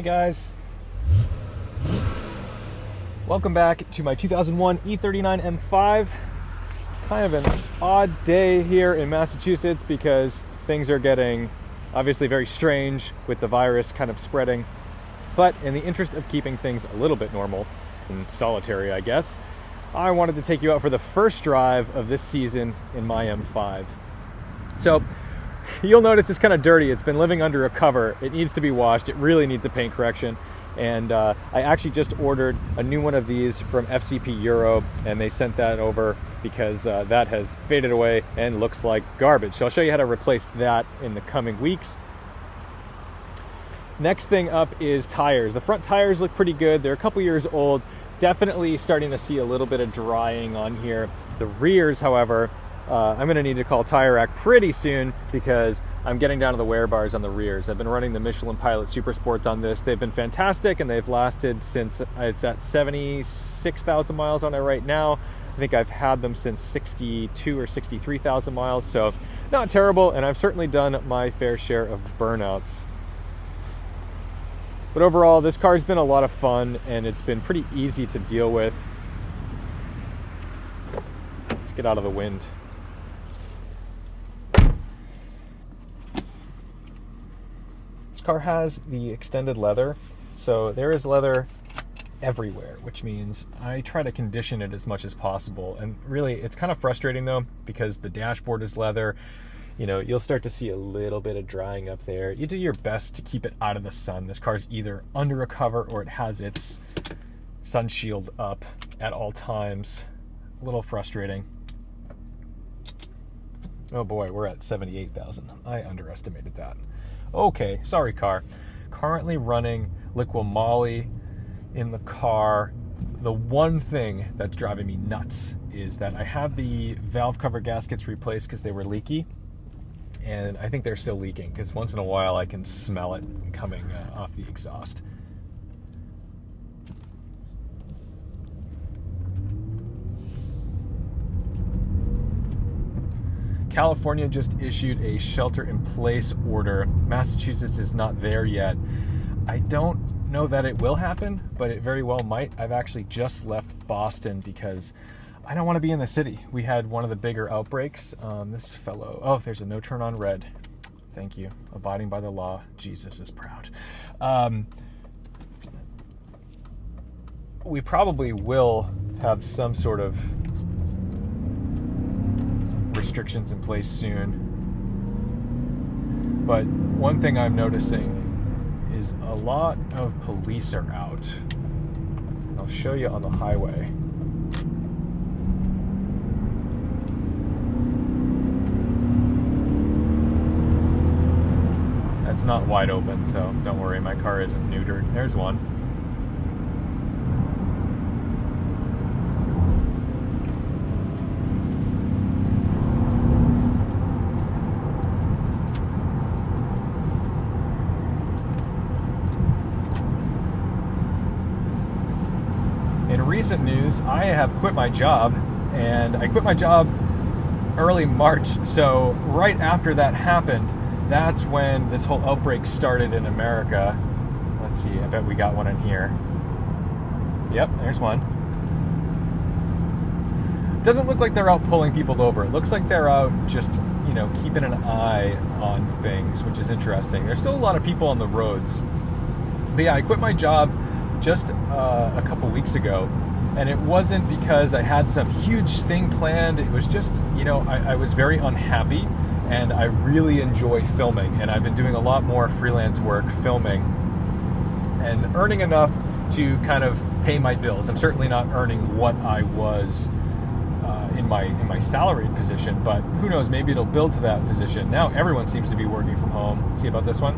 Hey guys, welcome back to my 2001 E39 M5. Kind of an odd day here in Massachusetts because things are getting obviously very strange with the virus kind of spreading. But in the interest of keeping things a little bit normal and solitary, I guess, I wanted to take you out for the first drive of this season in my M5. So you'll notice it's kind of dirty. It's been living under a cover. It needs to be washed. It really needs a paint correction. And I actually just ordered a new one of these from FCP Euro, and they sent that over because that has faded away and looks like garbage. So I'll show you how to replace that in the coming weeks. Next thing up is tires. The front tires look pretty good. They're a couple years old. Definitely starting to see a little bit of drying on here. The rears, however, I'm going to need to call Tire Rack pretty soon because I'm getting down to the wear bars on the rears. I've been running the Michelin Pilot Super Sports on this. They've been fantastic and they've lasted since it's at 76,000 miles on it right now. I think I've had them since 62 or 63,000 miles, so not terrible, and I've certainly done my fair share of burnouts. But overall, this car's been a lot of fun and it's been pretty easy to deal with. Let's get out of the wind. This car has the extended leather, so there is leather everywhere, which means I try to condition it as much as possible. And really, it's kind of frustrating though, because the dashboard is leather. You know, you'll start to see a little bit of drying up there. You do your best to keep it out of the sun. This car's either under a cover or it has its sun shield up at all times. A little frustrating. Oh boy, we're at 78,000. I underestimated that. Okay, sorry car. Currently running Liqui Moly in the car. The one thing that's driving me nuts is that I had the valve cover gaskets replaced because they were leaky. And I think they're still leaking because once in a while I can smell it coming off the exhaust. California just issued a shelter-in-place order. Massachusetts is not there yet. I don't know that it will happen, but it very well might. I've actually just left Boston because I don't want to be in the city. We had one of the bigger outbreaks. This fellow, oh, there's a no turn on red. Thank you. Abiding by the law. Jesus is proud. We probably will have some sort of restrictions in place soon. But one thing I'm noticing is a lot of police are out. I'll show you on the highway. It's not wide open, so don't worry, my car isn't neutered. There's one. In recent news, I have quit my job, and I quit my job early March, so right after that happened, that's when this whole outbreak started in America. Let's see, I bet we got one in here. Yep, there's one. Doesn't look like they're out pulling people over. It looks like they're out just, you know, keeping an eye on things, which is interesting. There's still a lot of people on the roads. But yeah, I quit my job just a couple weeks ago. And it wasn't because I had some huge thing planned. It was just, you know, I was very unhappy. And I really enjoy filming, and I've been doing a lot more freelance work filming and earning enough to kind of pay my bills. I'm certainly not earning what I was in my salaried position, but who knows, maybe it'll build to that position. Now everyone seems to be working from home. Let's see about this one.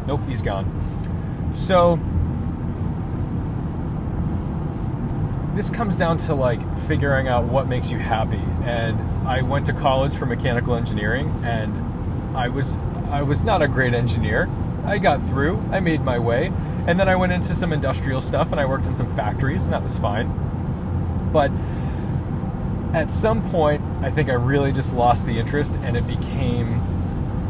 Nope, he's gone. So this comes down to like figuring out what makes you happy. And I went to college for mechanical engineering, and I was not a great engineer. I got through, I made my way, and then I went into some industrial stuff and I worked in some factories, and that was fine. But at some point, I think I really just lost the interest, and it became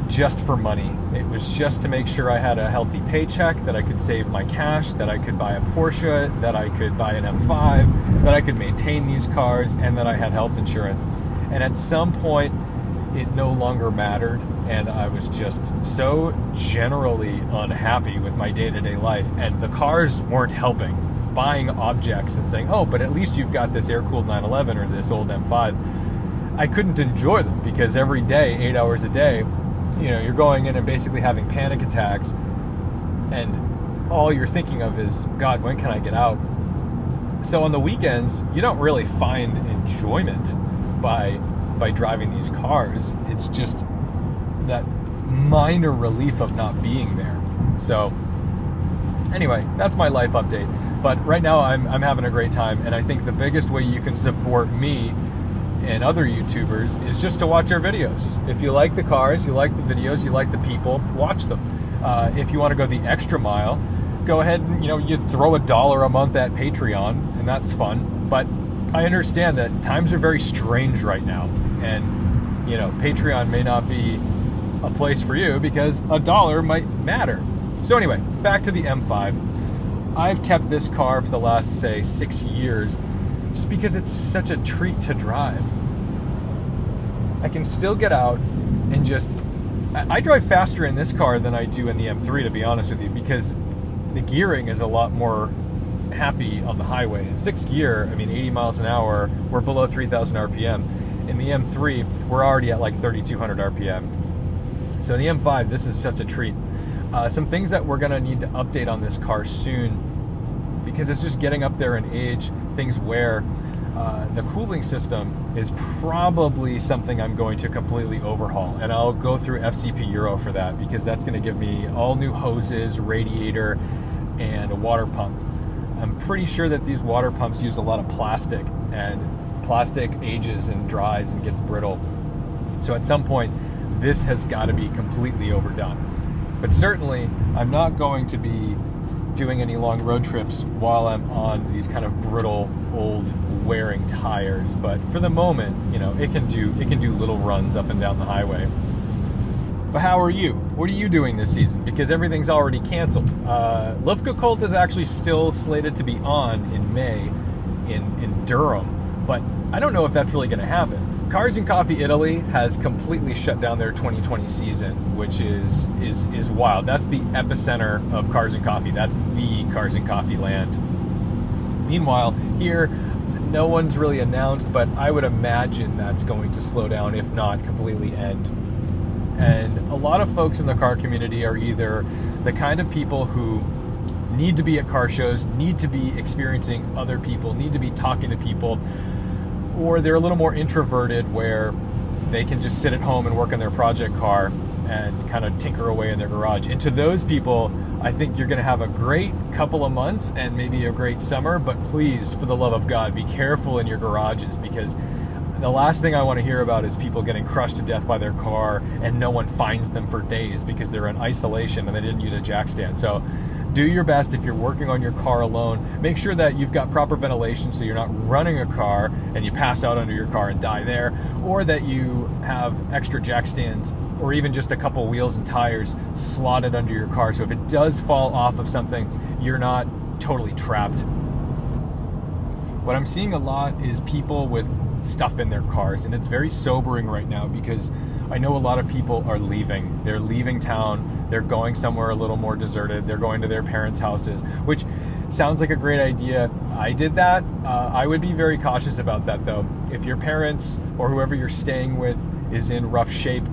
just for money. It was just to make sure I had a healthy paycheck, that I could save my cash, that I could buy a Porsche, that I could buy an M5, that I could maintain these cars, and that I had health insurance. And at some point, it no longer mattered, and I was just so generally unhappy with my day-to-day life, and the cars weren't helping. Buying objects and saying, oh, but at least you've got this air-cooled 911 or this old M5. I couldn't enjoy them because every day, 8 hours a day, you're going in and basically having panic attacks, and all you're thinking of is, God, when can I get out? So on the weekends, you don't really find enjoyment by driving these cars. It's just that minor relief of not being there. So anyway, that's my life update. But right now I'm having a great time, and I think the biggest way you can support me and other YouTubers is just to watch our videos. If you like the cars, you like the videos, you like the people, watch them. If you want to go the extra mile, go ahead and you throw $1 a month at Patreon, and that's fun. But I understand that times are very strange right now, and Patreon may not be a place for you because $1 might matter. So anyway, back to the M5. I've kept this car for the last, say, 6 years just because it's such a treat to drive. I can still get out and just... I drive faster in this car than I do in the M3, to be honest with you, because the gearing is a lot more happy on the highway. In 6th gear, 80 miles an hour, we're below 3,000 RPM. In the M3, we're already at like 3,200 RPM. So in the M5, this is such a treat. Some things that we're going to need to update on this car soon, because it's just getting up there in age, things wear. The cooling system is probably something I'm going to completely overhaul, and I'll go through FCP Euro for that, because that's going to give me all new hoses, radiator, and a water pump. I'm pretty sure that these water pumps use a lot of plastic, and plastic ages and dries and gets brittle. So at some point, this has got to be completely overdone. But certainly, I'm not going to be doing any long road trips while I'm on these kind of brittle, old, wearing tires. But for the moment, it can do little runs up and down the highway. But how are you? What are you doing this season? Because everything's already canceled. Luftgekühlt is actually still slated to be on in May in Durham, but I don't know if that's really going to happen. Cars and Coffee Italy has completely shut down their 2020 season, which is wild. That's the epicenter of Cars and Coffee. That's the Cars and Coffee land. Meanwhile, here, no one's really announced, but I would imagine that's going to slow down, if not completely end. And a lot of folks in the car community are either the kind of people who need to be at car shows, need to be experiencing other people, need to be talking to people, or they're a little more introverted where they can just sit at home and work on their project car and kind of tinker away in their garage. And to those people, I think you're going to have a great couple of months and maybe a great summer, but please, for the love of God, be careful in your garages, because the last thing I want to hear about is people getting crushed to death by their car and no one finds them for days because they're in isolation and they didn't use a jack stand. So do your best if you're working on your car alone. Make sure that you've got proper ventilation so you're not running a car and you pass out under your car and die there, or that you have extra jack stands or even just a couple wheels and tires slotted under your car. So if it does fall off of something, you're not totally trapped. What I'm seeing a lot is people with stuff in their cars, and it's very sobering right now because I know a lot of people are leaving. They're leaving town. They're going somewhere a little more deserted. They're going to their parents' houses, which sounds like a great idea. I did that. I would be very cautious about that, though. If your parents or whoever you're staying with is in rough shape,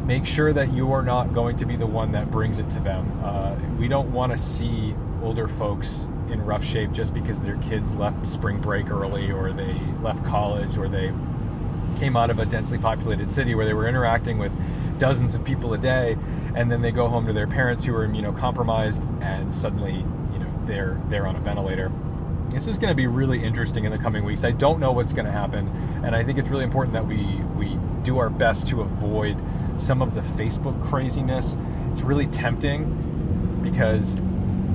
make sure that you are not going to be the one that brings it to them. We don't want to see older folks in rough shape just because their kids left spring break early, or they left college, or they came out of a densely populated city where they were interacting with dozens of people a day, and then they go home to their parents who are immunocompromised, and suddenly they're on a ventilator. This is going to be really interesting in the coming weeks. I don't know what's going to happen, and I think it's really important that we do our best to avoid some of the Facebook craziness. It's really tempting because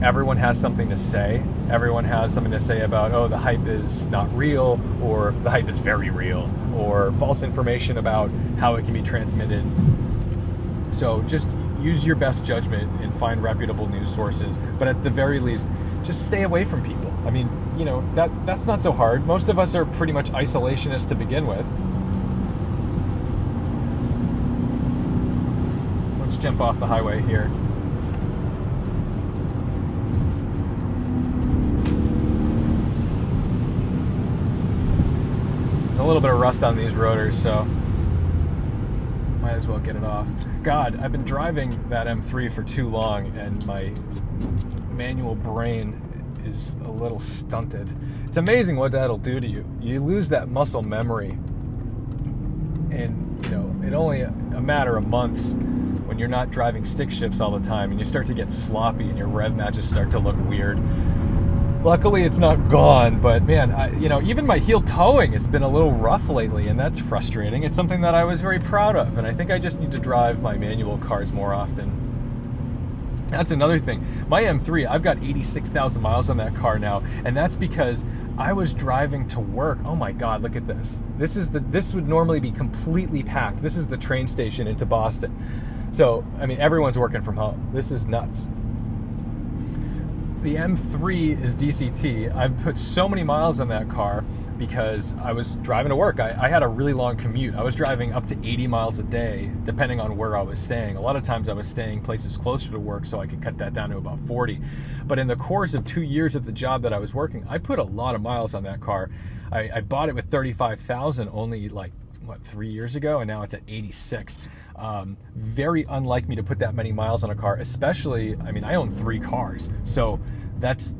everyone has something to say. Everyone has something to say about, oh, the hype is not real, or the hype is very real, or false information about how it can be transmitted. So just use your best judgment and find reputable news sources. But at the very least, just stay away from people. I mean, you know, that's not so hard. Most of us are pretty much isolationists to begin with. Let's jump off the highway here. There's a little bit of rust on these rotors, so might as well get it off. God, I've been driving that M3 for too long, and my manual brain is a little stunted. It's amazing what that'll do to you. You lose that muscle memory, and you know, it only a matter of months when you're not driving stick shifts all the time, and you start to get sloppy, and your rev matches start to look weird. Luckily, it's not gone, but man, you know, even my heel towing has been a little rough lately, and that's frustrating. It's something that I was very proud of, and I think I just need to drive my manual cars more often. That's another thing. My M3, I've got 86,000 miles on that car now, and that's because I was driving to work. Oh my God, look at this. This would normally be completely packed. This is the train station into Boston. So, I mean, everyone's working from home. This is nuts. The M3 is DCT. I've put so many miles on that car because I was driving to work. I had a really long commute. I was driving up to 80 miles a day, depending on where I was staying. A lot of times I was staying places closer to work, so I could cut that down to about 40. But in the course of 2 years at the job that I was working, I put a lot of miles on that car. I bought it with 35,000 only 3 years ago, and now it's at 86. Very unlike me to put that many miles on a car, especially, I mean, I own 3 cars, so that's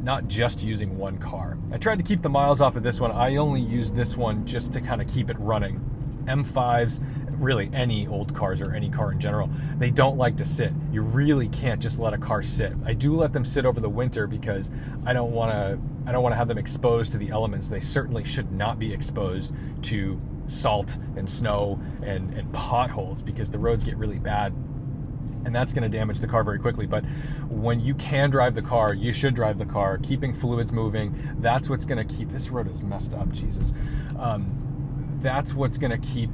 not just using one car. I tried to keep the miles off of this one. I only use this one just to kind of keep it running. M5s, really any old cars or any car in general, they don't like to sit. You really can't just let a car sit. I do let them sit over the winter because I don't want to have them exposed to the elements. They certainly should not be exposed to salt and snow and potholes, because the roads get really bad, and that's going to damage the car very quickly. But when you can drive the car, you should drive the car. Keeping fluids moving, that's what's going to keep, this road is messed up, Jesus. That's what's going to keep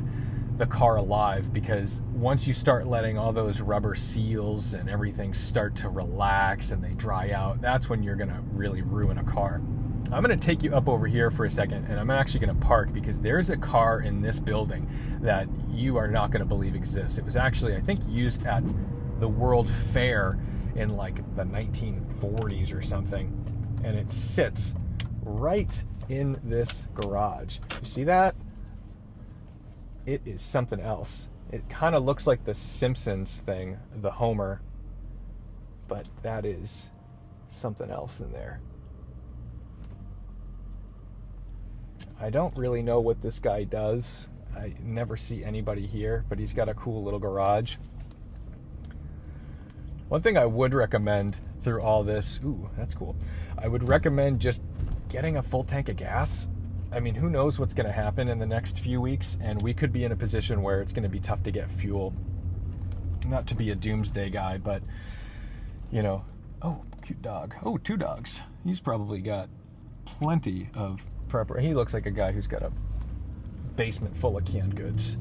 the car alive, because once you start letting all those rubber seals and everything start to relax and they dry out, that's when you're going to really ruin a car. I'm going to take you up over here for a second, and I'm actually going to park, because there's a car in this building that you are not going to believe exists. It was actually, I think, used at the World Fair in like the 1940s or something, and it sits right in this garage. You see that? It is something else. It kind of looks like the Simpsons thing, the Homer, but that is something else in there. I don't really know what this guy does. I never see anybody here, but he's got a cool little garage. One thing I would recommend through all this, ooh, that's cool. I would recommend just getting a full tank of gas. I mean, who knows what's going to happen in the next few weeks, and we could be in a position where it's going to be tough to get fuel. Not to be a doomsday guy, but, you know, oh, cute dog. Oh, 2 dogs. He's probably got plenty of prepper. He looks like a guy who's got a basement full of canned goods.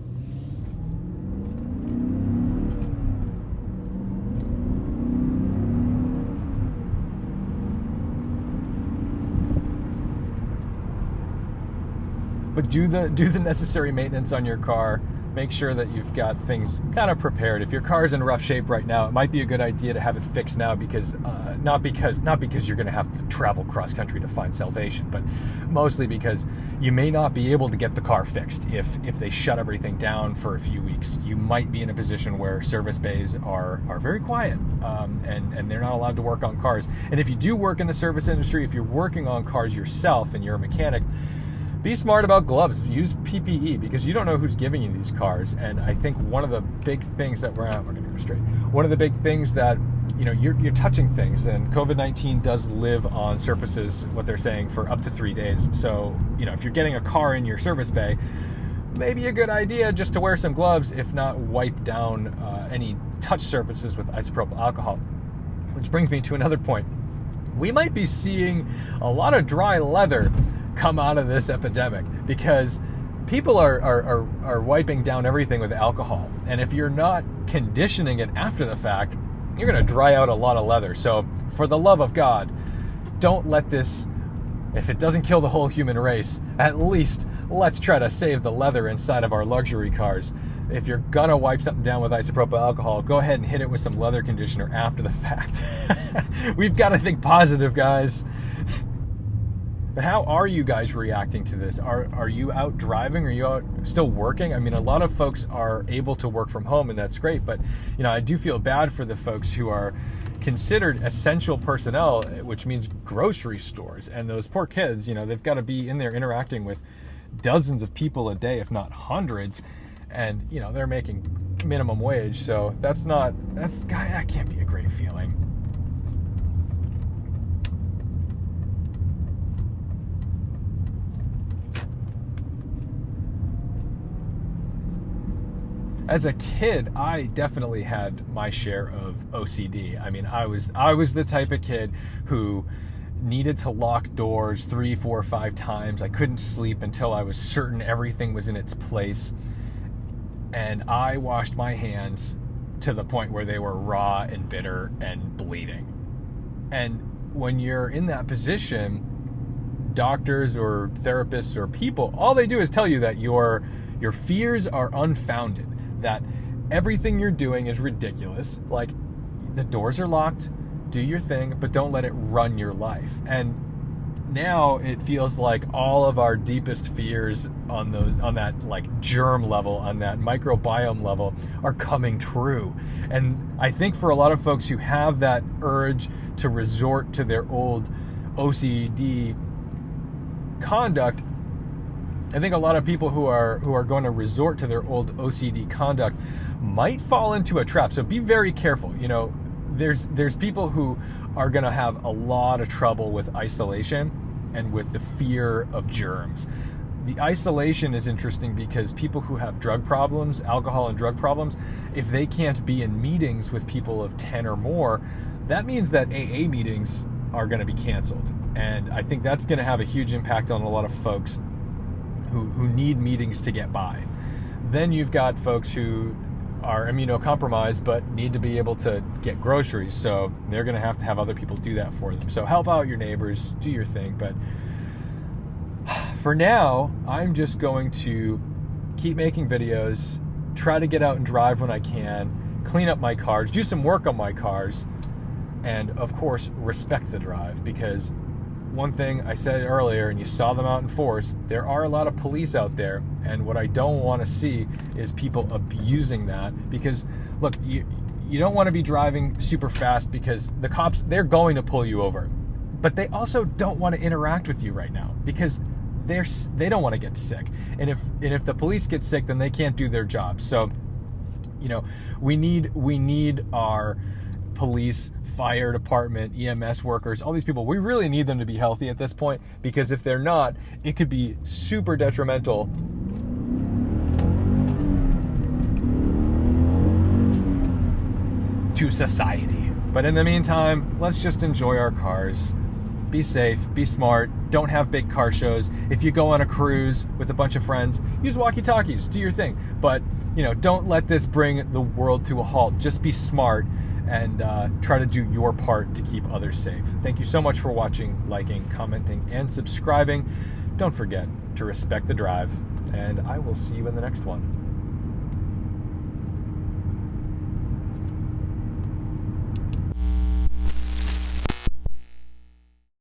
But do the necessary maintenance on your car. Make sure that you've got things kind of prepared. If your car's in rough shape right now, it might be a good idea to have it fixed now, because not because you're going to have to travel cross country to find salvation, but mostly because you may not be able to get the car fixed if they shut everything down for a few weeks. You might be in a position where service bays are very quiet, and they're not allowed to work on cars. And if you do work in the service industry, if you're working on cars yourself and you're a mechanic, be smart about gloves. Use PPE, because you don't know who's giving you these cars. And I think one of the big things that we're going to go straight. One of the big things that, you know, you're touching things, and COVID-19 does live on surfaces, what they're saying, for up to 3 days. So, you know, if you're getting a car in your service bay, maybe a good idea just to wear some gloves, if not wipe down any touch surfaces with isopropyl alcohol. Which brings me to another point. We might be seeing a lot of dry leather come out of this epidemic, because people are wiping down everything with alcohol. And if you're not conditioning it after the fact, you're going to dry out a lot of leather. So for the love of God, don't let this, if it doesn't kill the whole human race, at least let's try to save the leather inside of our luxury cars. If you're gonna wipe something down with isopropyl alcohol, go ahead and hit it with some leather conditioner after the fact. We've got to think positive, guys. But how are you guys reacting to this? Are you out driving? Are you out still working? I mean, a lot of folks are able to work from home, and that's great. But I do feel bad for the folks who are considered essential personnel, which means grocery stores. And those poor kids, they've got to be in there interacting with dozens of people a day, if not hundreds. And they're making minimum wage, so that can't be a great feeling. As a kid, I definitely had my share of OCD. I mean, I was the type of kid who needed to lock doors 3, 4, 5 times. I couldn't sleep until I was certain everything was in its place. And I washed my hands to the point where they were raw and bitter and bleeding. And when you're in that position, doctors or therapists or people, all they do is tell you that your fears are unfounded, that everything you're doing is ridiculous. Like, the doors are locked, do your thing, but don't let it run your life. And now it feels like all of our deepest fears on that like germ level, on that microbiome level, are coming true. And I think for a lot of folks who have that urge to resort to their old OCD conduct, I think a lot of people who are going to resort to their old OCD conduct might fall into a trap. So be very careful. There's people who are going to have a lot of trouble with isolation and with the fear of germs. The isolation is interesting because people who have drug problems, alcohol and drug problems, if they can't be in meetings with people of 10 or more, that means that AA meetings are going to be canceled. And I think that's going to have a huge impact on a lot of folks who need meetings to get by. Then you've got folks who are immunocompromised but need to be able to get groceries, so they're going to have other people do that for them. So help out your neighbors, do your thing. But for now, I'm just going to keep making videos, try to get out and drive when I can, clean up my cars, do some work on my cars, and of course respect the drive. Because one thing I said earlier, and you saw them out in force, there are a lot of police out there, and what I don't want to see is people abusing that. Because look, you don't want to be driving super fast, because the cops, they're going to pull you over, but they also don't want to interact with you right now because they don't want to get sick, and if the police get sick, then they can't do their job. So we need our police, fire department, EMS workers, all these people, we really need them to be healthy at this point, because if they're not, it could be super detrimental to society. But in the meantime, let's just enjoy our cars. Be safe, be smart, don't have big car shows. If you go on a cruise with a bunch of friends, use walkie-talkies, do your thing. But, don't let this bring the world to a halt. Just be smart and try to do your part to keep others safe. Thank you so much for watching, liking, commenting, and subscribing. Don't forget to respect the drive, and I will see you in the next one.